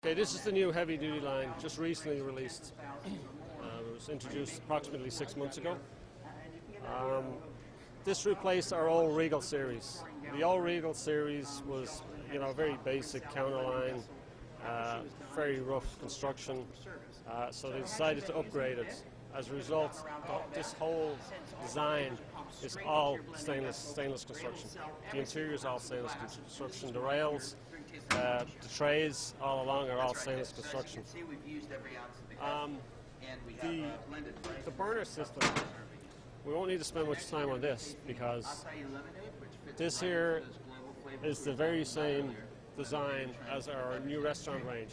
Okay, this is the new heavy-duty line, just recently released. It was introduced approximately 6 months ago. This replaced our old Regal series. The old Regal series was, a very basic counterline, very rough construction, so they decided to upgrade it. As a result, this whole design is all stainless construction. The interior is all stainless construction. The rails, the trays all along are all stainless construction. The burner system, we won't need to spend much time on this because this here is the very same design as our new restaurant range.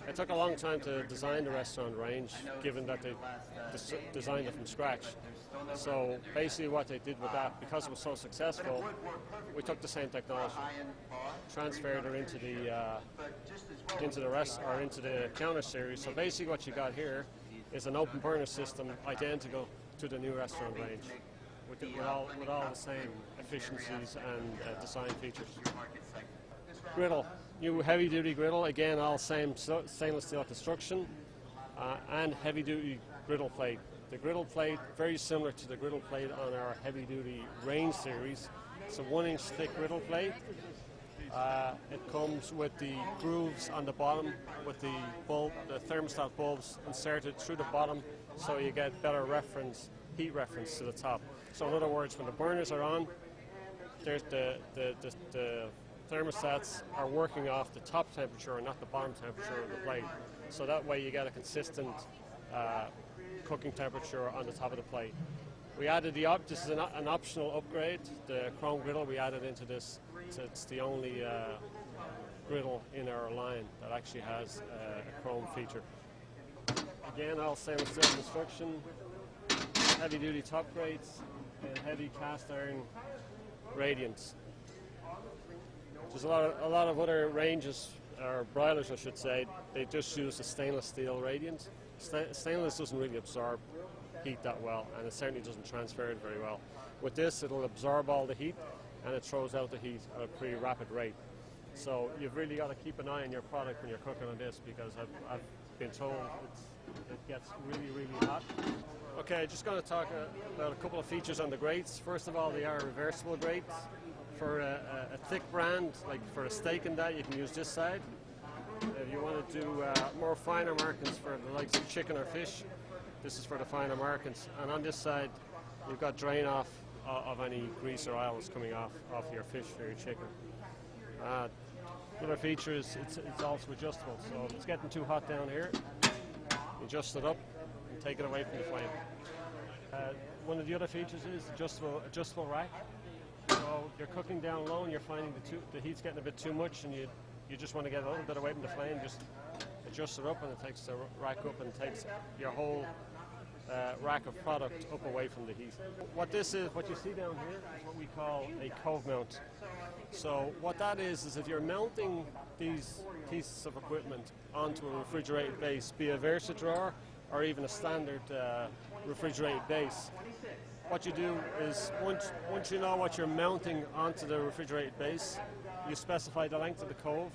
It took a long time to design the restaurant range, given that they designed it from scratch. So basically what they did with that, because it was so successful, we took the same technology, transferred it into the counter series. So basically what you got here is an open burner system identical to the new restaurant range, with all the same efficiencies and design features. Griddle, new heavy-duty griddle, again all same stainless steel construction, and heavy-duty griddle plate. The griddle plate, very similar to the griddle plate on our heavy-duty range series. It's a 1-inch thick griddle plate. It comes with the grooves on the bottom with the thermostat bulbs inserted through the bottom, so you get better heat reference to the top. So in other words, when the burners are on, there's the thermostats are working off the top temperature and not the bottom temperature of the plate. So that way you get a consistent cooking temperature on the top of the plate. We added this is an optional upgrade, the chrome griddle we added into this. It's the only griddle in our line that actually has a chrome feature. Again, all stainless steel construction, heavy duty top grates, and heavy cast iron radiants. There's a lot of other ranges, or broilers I should say, they just use a stainless steel radiant. Stainless doesn't really absorb heat that well, and it certainly doesn't transfer it very well. With this, it'll absorb all the heat, and it throws out the heat at a pretty rapid rate. So you've really got to keep an eye on your product when you're cooking on this, because I've been told it gets really hot. Okay, just going to talk about a couple of features on the grates. First of all, they are reversible grates. For a thick brand, like for a steak and that, you can use this side. If you want to do more finer markings for the likes of chicken or fish, this is for the finer markings. And on this side, you've got drain off of any grease or oil that's coming off your fish or your chicken. The other feature is it's also adjustable. So if it's getting too hot down here, you adjust it up and take it away from the flame. One of the other features is adjustable rack. So you're cooking down low and you're finding the heat's getting a bit too much, and you just want to get a little bit away from the flame. Just adjust it up, and it takes the rack up and takes your whole rack of product up away from the heat. What you see down here is what we call a cove mount. So what that is if you're mounting these pieces of equipment onto a refrigerated base, be a Versa drawer or even a standard refrigerated base, what you do is once you know what you're mounting onto the refrigerated base, you specify the length of the cove,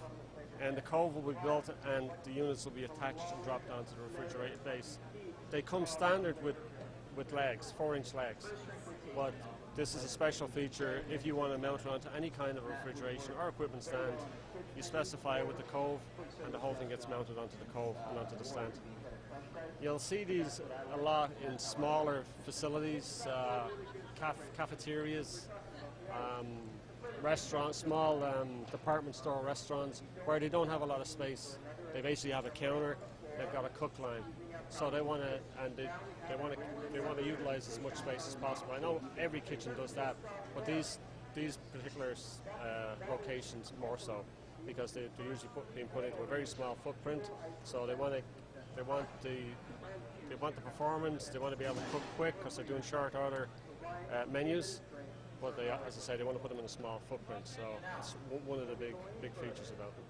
and the cove will be built and the units will be attached and dropped onto the refrigerated base. They come standard with legs, 4-inch legs, but this is a special feature. If you want to mount it onto any kind of refrigeration or equipment stand, you specify it with the cove, and the whole thing gets mounted onto the cove and onto the stand. You'll see these a lot in smaller facilities, cafeterias, restaurants, small department store restaurants, where they don't have a lot of space. They basically have a counter, they've got a cook line, so they want to utilize as much space as possible. I know every kitchen does that, but these particular locations more so, because they're usually being put into a very small footprint. So they want the performance. They want to be able to cook quick because they're doing short order menus. But as I say, they want to put them in a small footprint. So it's one of the big features about them.